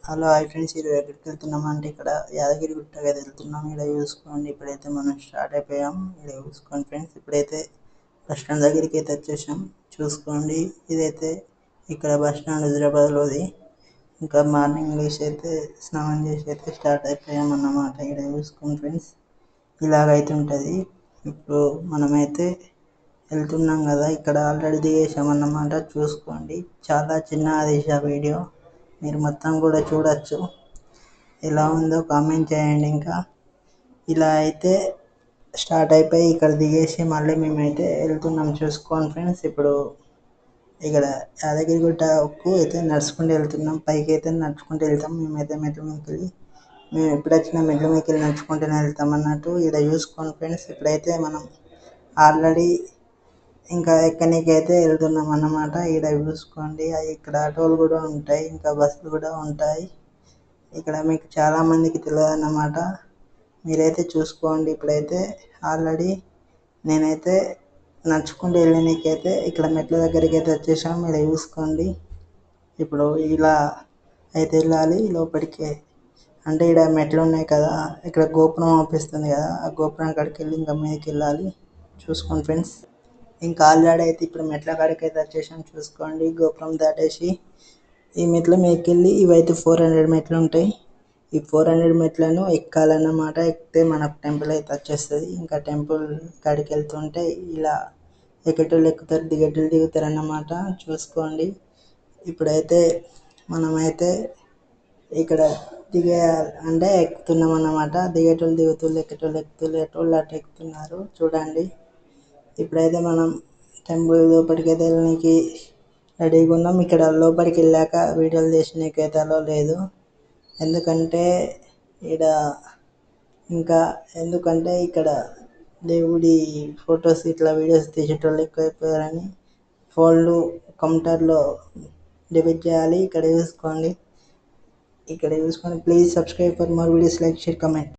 Hello hi friends, ఈరోజు ఎక్కడికి వెళ్తున్నామంటే ఇక్కడ యాదగిరి గుట్టగా వెళ్తున్నాం. ఇక్కడ చూసుకోండి, ఇప్పుడైతే మనం స్టార్ట్ అయిపోయాం. ఇక్కడ చూసుకోండి ఫ్రెండ్స్, ఇప్పుడైతే బస్ స్టాండ్ దగ్గరికి అయితే వచ్చేసాం. చూసుకోండి, ఇదైతే ఇక్కడ బస్ స్టాండ్ హైదరాబాద్లోది. ఇంకా మార్నింగ్ లేచి అయితే స్నానం చేసి అయితే స్టార్ట్ అయిపోయాం అన్నమాట. ఇక్కడ చూసుకోండి ఫ్రెండ్స్, ఇలాగైతే ఉంటుంది. ఇప్పుడు మనమైతే వెళ్తున్నాం కదా, ఇక్కడ ఆల్రెడీ దిగేసాం అన్నమాట. చూసుకోండి, చాలా చిన్న తీసా వీడియో, మీరు మొత్తం కూడా చూడొచ్చు. ఎలా ఉందో కామెంట్ చేయండి. ఇంకా ఇలా అయితే స్టార్ట్ అయిపోయి ఇక్కడ దిగేసి మళ్ళీ మేమైతే వెళ్తున్నాం. చూసుకోండి ఫ్రెండ్స్, ఇప్పుడు ఇక్కడ యాదగిరిగుట్టకు అయితే నడుచుకుంటూ వెళ్తున్నాం. పైకి అయితే నడుచుకుంటూ వెళ్తాం. మేమైతే మెట్ల మీదకి వెళ్ళి మేము ఎప్పుడు వచ్చినా మెట్ల మీదకి వెళ్ళి నడుచుకుంటూనే వెళ్తాం అన్నట్టు. ఇక్కడ చూసుకోండి ఫ్రెండ్స్, ఇప్పుడైతే మనం ఆల్రెడీ ఇంకా ఎక్కడికి అయితే వెళ్తున్నాం అన్నమాట. ఇక్కడ చూసుకోండి, ఇక్కడ ఆటోలు కూడా ఉంటాయి, ఇంకా బస్సులు కూడా ఉంటాయి. ఇక్కడ మీకు చాలామందికి తెలియదు అన్నమాట. మీరైతే చూసుకోండి. ఇప్పుడైతే ఆల్రెడీ నేనైతే నడుచుకుంటూ వెళ్ళడానికైతే ఇక్కడ మెట్ల దగ్గరికి అయితే వచ్చేసాం. ఇక్కడ చూసుకోండి, ఇప్పుడు ఇలా అయితే వెళ్ళాలి లోపలికి. అంటే ఇక్కడ మెట్లు ఉన్నాయి కదా, ఇక్కడ గోపురం ఆపిస్తుంది కదా, ఆ గోపురం కాడికి వెళ్ళి ఇంకా మీదకి వెళ్ళాలి. చూసుకోండి ఫ్రెండ్స్, ఇంకా ఆల్రెడీ అయితే ఇప్పుడు మెట్ల కాడికి అయితే వచ్చేసాం. చూసుకోండి, గోపురం దాటేసి ఈ మెట్ల మీదకి వెళ్ళి ఇవైతే 400 మెట్లు ఉంటాయి. ఈ 400 మెట్లను ఎక్కాలన్నమాట. ఎక్కితే మనకు టెంపుల్ అయితే వచ్చేస్తుంది. ఇంకా టెంపుల్ కాడికి వెళ్తుంటే ఇలా ఎక్కేటోళ్ళు ఎక్కుతారు, దిగేటోళ్ళు దిగుతారు అన్నమాట. చూసుకోండి, ఇప్పుడైతే మనమైతే ఇక్కడ అంటే ఎక్కుతున్నాం అన్నమాట. దిగేటోళ్ళు దిగుతుళ్ళు, ఎక్కేటోళ్ళు ఎక్కుతుళ్ళు, ఎటోళ్ళు అటు ఎక్కుతున్నారు. చూడండి, ఇప్పుడైతే మనం టెంపుల్ లోపలికి అయితే వెళ్ళడానికి రెడీగా ఉన్నాం. ఇక్కడ లోపలికి వెళ్ళాక వీడియోలు తీసినకి అయితే అలో లేదు. ఎందుకంటే ఇక్కడ దేవుడి ఫొటోస్ ఇట్లా వీడియోస్ తీసేటోళ్ళు ఎక్కువైపోయారని ఫోన్లు కంప్యూటర్లో డిలీట్ చేయాలి. ఇక్కడ చూసుకోండి, please subscribe for more videos, like, share, comment.